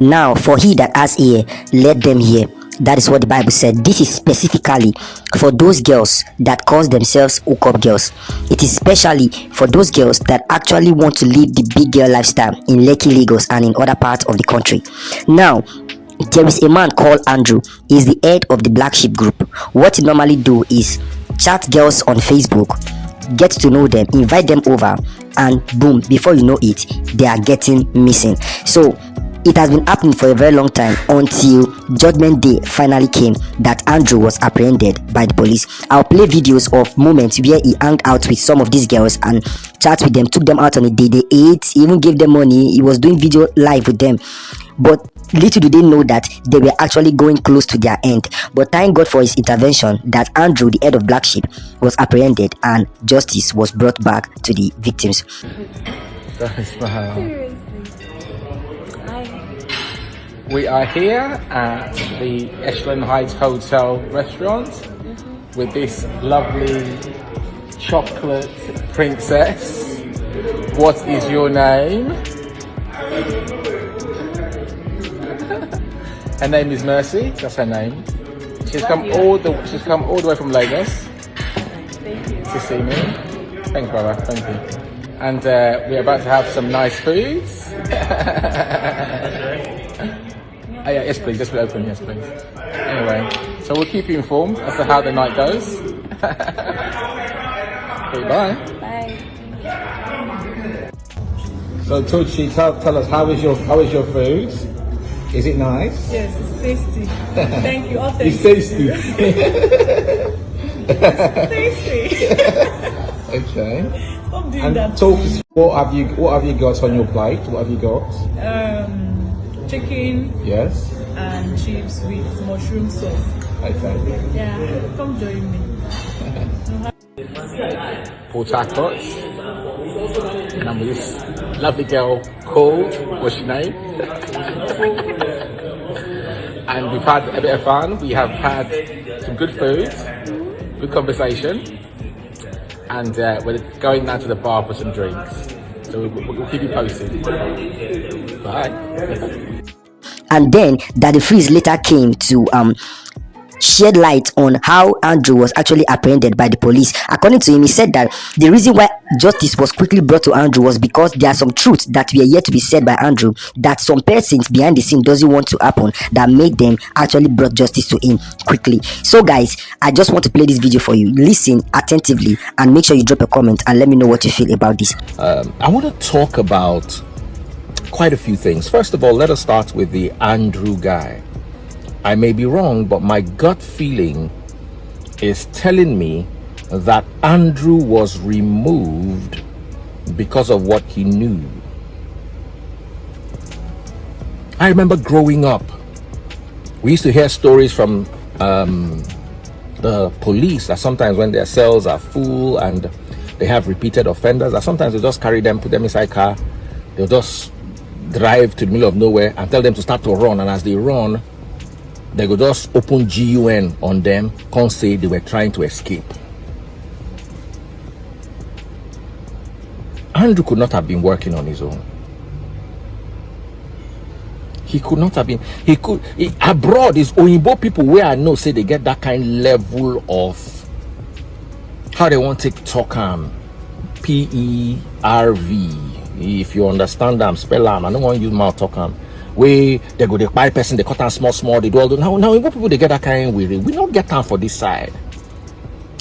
Now, for he that has ear, let them hear. That is what the Bible said. This is specifically for those girls that call themselves hookup girls. It is especially for those girls that actually want to live the big girl lifestyle in Lekki, Lagos, and in other parts of the country. Now, there is a man called Andrew. He's the head of the Black Sheep group. What he normally do is chat girls on Facebook, get to know them, invite them over, and boom, before you know it, they are getting missing. So it has been happening for a very long time until Judgment Day finally came that Andrew was apprehended by the police. I'll play videos of moments where he hung out with some of these girls and chat with them, took them out on a day, they ate, even gave them money. He was doing video live with them. But little do they know that they were actually going close to their end. But thank God for his intervention that Andrew, the head of Black Sheep, was apprehended and justice was brought back to the victims. Seriously. We are here at the Echelon Heights Hotel restaurant with this lovely chocolate princess. What is your name? Her name is Mercy. That's her name. She's come all the way from Lagos. Thank you. To see me. Thanks, brother. Thank you. And we're about to have some nice foods. Oh, yeah, yes, please. Just open. Yes, please. Anyway, so we'll keep you informed as to how the night goes. Okay, bye. Bye. So, Tucci, tell us how is your food? Is it nice? Yes, it's tasty. Thank you. All It's tasty. tasty. It's tasty. Okay. Stop doing And that. talk. What have you got on your plate? What have you got? Chicken Yes. and chips with mushroom sauce. Okay. Yeah, come join me. Port Harcourt. And I'm with this lovely girl called, what's your name? And we've had a bit of fun. We have had some good food, good conversation, and we're going down to the bar for some drinks. So we'll keep you posted. Bye. And then Daddy Freeze later came to shed light on how Andrew was actually apprehended by the police. According to him, he said that the reason why justice was quickly brought to Andrew was because there are some truths that were yet to be said by Andrew that some persons behind the scene doesn't want to happen, that made them actually brought justice to him quickly. So guys, I just want to play this video for you. Listen attentively and make sure you drop a comment and let me know what you feel about this. I want to talk about quite a few things. First of all, let us start with the Andrew guy. I may be wrong, but my gut feeling is telling me that Andrew was removed because of what he knew. I remember growing up, we used to hear stories from the police that sometimes when their cells are full and they have repeated offenders, that sometimes they just carry them, put them inside car, they'll just drive to the middle of nowhere and tell them to start to run, and as they run, they could just open GUN on them, can't say they were trying to escape. Andrew could not have been working on his own. He could not have been. Abroad is Oyinbo people where I know say they get that kind level of how they want to talk PERV. If you understand them, spell them. I don't want to use mouth talk where they go, they buy person, they cut down small, they do all the now people they get that kind with it. We don't get time for this side.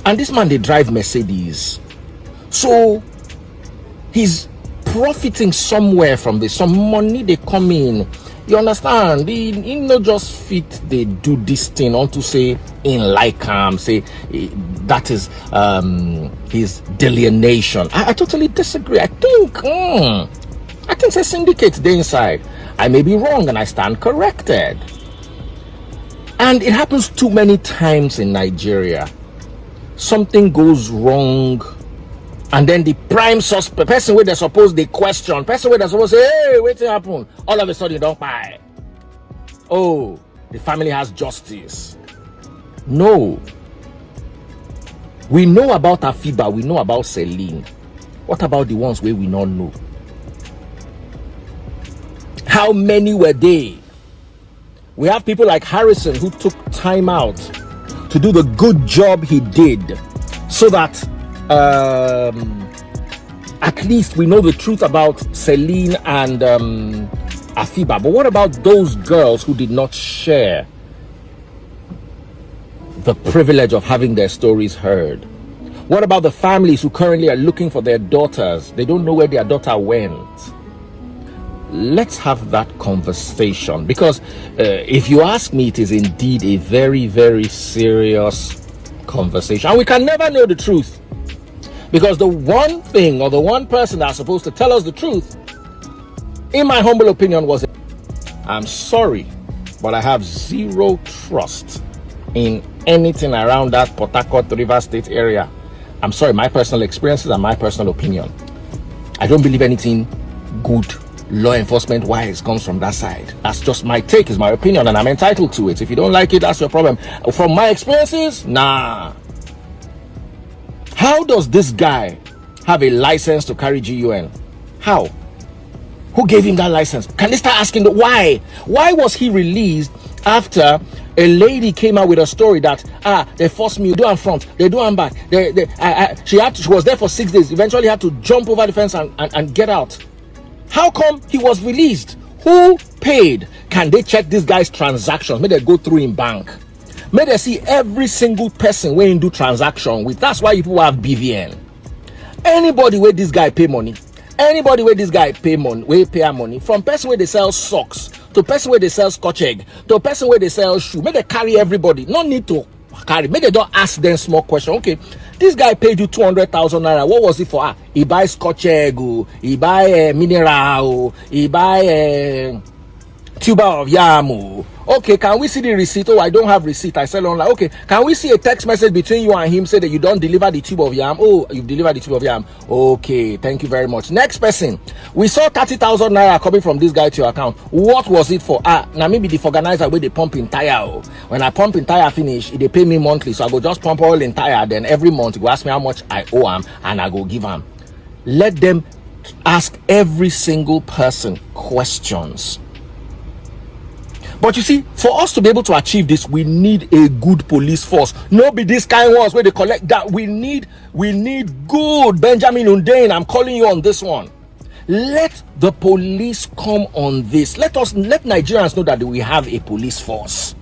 And this man, they drive Mercedes, so he's profiting somewhere from this. Some money they come in. You understand? He not just fit they do this thing on to say in like say that is his delineation. I totally disagree. I think it's a syndicate there inside. I may be wrong and I stand corrected. And it happens too many times in Nigeria. Something goes wrong, and then the prime suspect, person where they're supposed they question, person where they're supposed to say, hey, wait till happen, all of a sudden you don't buy. Oh, the family has justice. No. We know about Afiba, we know about Celine. What about the ones where we don't know? How many were they We have people like Harrison who took time out to do the good job he did so that at least we know the truth about Celine and Afiba. But what about those girls who did not share the privilege of having their stories heard? What about the families who currently are looking for their daughters? They don't know where their daughter went. Let's have that conversation, because if you ask me, it is indeed a very, very serious conversation, and we can never know the truth, because the one thing or the one person that's supposed to tell us the truth, in my humble opinion, was, I'm sorry, but I have zero trust in anything around that Port Harcourt, River State area. I'm sorry, my personal experiences and my personal opinion, I don't believe anything good law enforcement wise comes from that side. That's just my take, is my opinion, and I'm entitled to it. If you don't like it, that's your problem. From my experiences, nah. How does this guy have a license to carry GUN? How? Who gave him that license? Can they start asking why? Why was he released after a lady came out with a story that they forced me, do and front, they do and back, she was there for 6 days, eventually had to jump over the fence and get out? How come he was released? Who paid? Can they check this guy's transactions? May they go through in bank. May they see every single person where he do transaction with. That's why people have BVN. Anybody where this guy pay money, anybody where this guy pay money, where pay money, from person where they sell socks, to person where they sell scotch egg, to person where they sell shoe. May they carry everybody. No need to carry. May they don't ask them small question. Okay, this guy paid you 200,000 naira. What was it for? He buy scotch egg, he buy mineral, he buy tuber of yam. Okay, can we see the receipt? Oh, I don't have receipt. I sell online. Okay, can we see a text message between you and him say that you don't deliver the tube of yam? Oh, you've delivered the tube of yam. Okay, thank you very much. Next person. We saw 30,000 naira coming from this guy to your account. What was it for? Now maybe the organizer where they pump in tire. When I pump in tire finish, they pay me monthly. So I go just pump oil in tire. Then every month, you go ask me how much I owe him and I go give him. Let them ask every single person questions. But you see, for us to be able to achieve this, we need a good police force. No be this kind of ones where they collect that. We need good Benjamin Hundeyin. I'm calling you on this one. Let the police come on this. Let Nigerians know that we have a police force.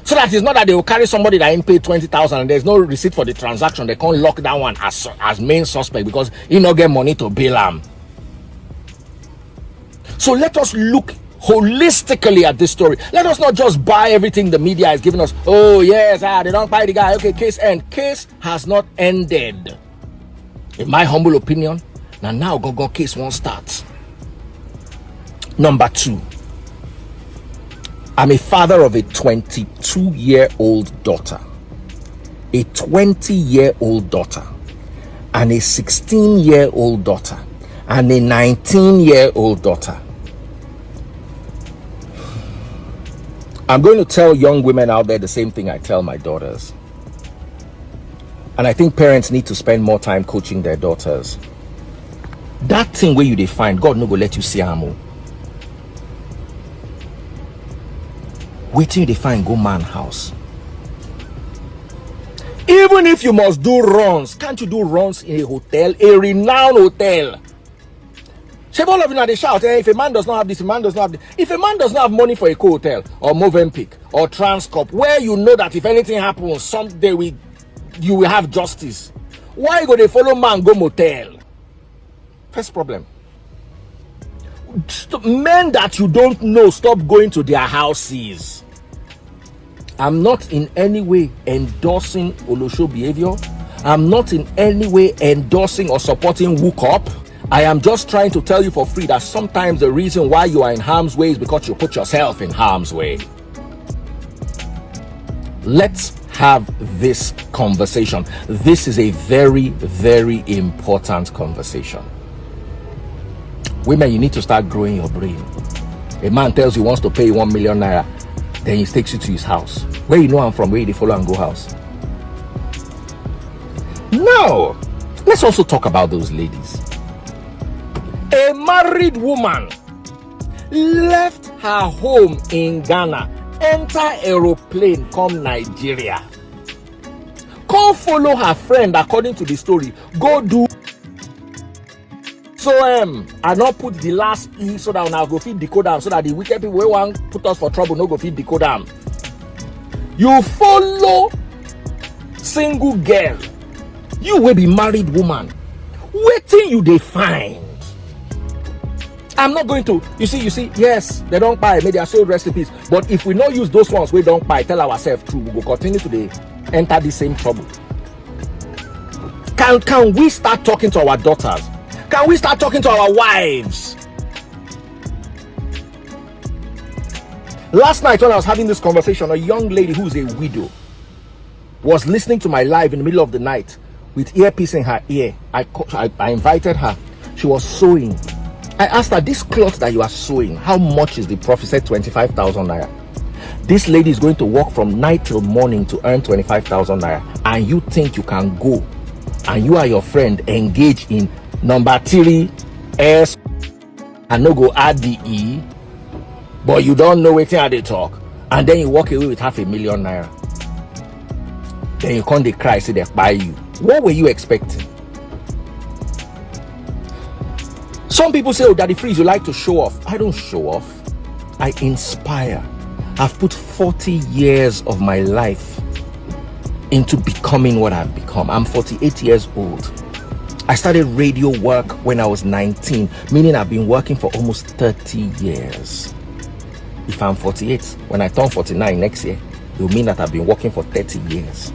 So that it's not that they will carry somebody that ain't paid 20,000 and there's no receipt for the transaction. They can't lock that one as main suspect because he not get money to bail him. So let us look holistically at this story. Let us not just buy everything the media is giving us. Oh yes, they don't buy the guy. Okay, case end. Case has not ended. In my humble opinion, now go case won't start. Number 2, I'm a father of a 22-year-old daughter, a 20-year-old daughter, and a 16-year-old daughter, and a 19-year-old daughter. I'm going to tell young women out there the same thing I tell my daughters. And I think parents need to spend more time coaching their daughters. That thing where you define, God no go let you see amo. Wait till you define go man house. Even if you must do runs, can't you do runs in a hotel, a renowned hotel? All of you now they shout, if a man does not have this, a man does not have this. If a man does not have money for a hotel or Movenpick or Transcorp, where you know that if anything happens, someday you will have justice, why go they follow man go motel? First problem. Men that you don't know, stop going to their houses. I'm not in any way endorsing Olosho behavior. I'm not in any way endorsing or supporting Wook Up. I am just trying to tell you for free that sometimes the reason why you are in harm's way is because you put yourself in harm's way. Let's have this conversation. This is a very, very important conversation. Women, you need to start growing your brain. A man tells you he wants to pay 1 million naira, then he takes you to his house. Where you know I'm from, where you follow and go house. Now, let's also talk about those ladies. A married woman left her home in Ghana, enter aeroplane, come Nigeria, come follow her friend, according to the story, go do so I not put the last E so that now go feed decode them, so that the wicked people wey want put us for trouble no go feed decode them. You follow single girl, you will be married woman, waiting you they find. I'm not going to, you see, yes, they don't buy, maybe their soul recipes, but if we not use those ones we don't buy, tell ourselves true, we will continue to enter the same trouble. Can we start talking to our daughters? Can we start talking to our wives? Last night when I was having this conversation, a young lady who's a widow was listening to my live in the middle of the night with earpiece in her ear. I invited her. She was sewing. I asked her, this cloth that you are sewing, how much is the profit? Said 25,000 naira. This lady is going to work from night till morning to earn 25,000 naira, and you think you can go and you and your friend engage in number 3 S and no go add the E, but you don't know wetin how they talk, and then you walk away with 500,000 naira. Then you come dey cry, say they buy you. What were you expecting? Some people say, oh, Daddy Freeze, you like to show off. I don't show off, I inspire. I've put 40 years of my life into becoming what I've become. I'm 48 years old. I started radio work when I was 19, meaning I've been working for almost 30 years. If I'm 48, when I turn 49 next year, it will mean that I've been working for 30 years.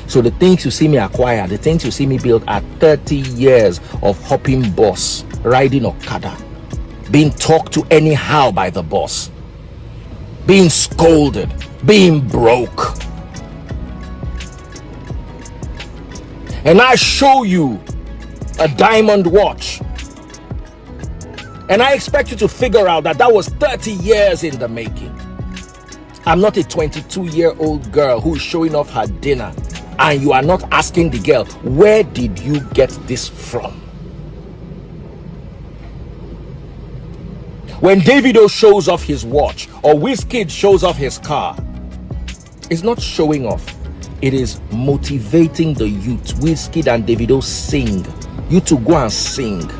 So the things you see me acquire, the things you see me build are 30 years of hopping bus, riding Okada, being talked to anyhow by the boss, being scolded, being broke. And I show you a diamond watch, and I expect you to figure out that that was 30 years in the making. I'm not a 22-year-old girl who is showing off her dinner, and you are not asking the girl, where did you get this from? When Davido shows off his watch or Wizkid shows off his car, it's not showing off, it is motivating the youth. Wizkid and Davido sing. You to go and sing.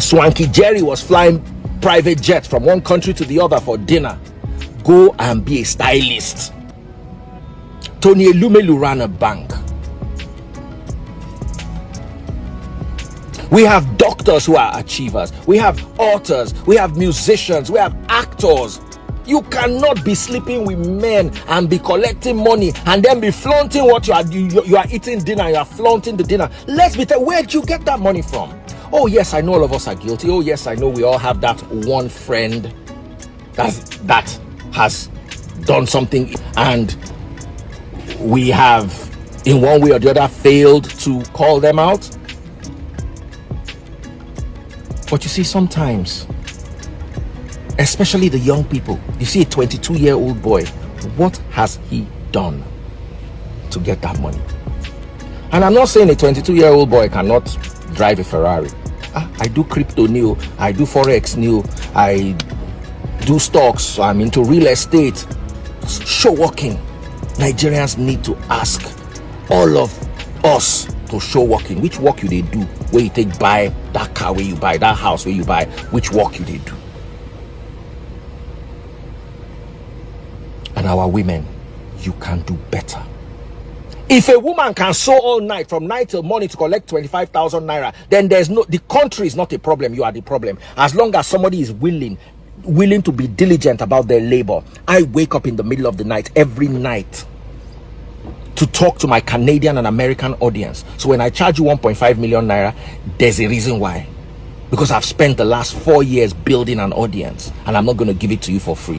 Swanky Jerry was flying private jet from one country to the other for dinner. Go and be a stylist. Tony Elumelu ran a bank. We have doctors who are achievers. We have authors. We have musicians. We have actors. You cannot be sleeping with men and be collecting money and then be flaunting what you are eating dinner. You are flaunting the dinner. Let's be tell, where did you get that money from? Oh yes, I know all of us are guilty. Oh yes, I know we all have that one friend that has done something, and we have in one way or the other failed to call them out. But you see, sometimes, especially the young people, you see a 22-year-old boy, what has he done to get that money? And I'm not saying a 22-year-old boy cannot drive a Ferrari. I do crypto new, I do forex new, I do stocks, I'm into real estate. Show walking. Nigerians need to ask all of us to show walking. Which work you they do? Where you take buy that car, where you buy that house, where you buy, which work you they do? And our women, you can do better. If a woman can sew all night, from night till morning, to collect 25,000 naira, then the country is not a problem. You are the problem. As long as somebody is willing to be diligent about their labor. I wake up in the middle of the night every night to talk to my Canadian and American audience. So when I charge you 1.5 million naira, there's a reason why. Because I've spent the last 4 years building an audience, and I'm not going to give it to you for free.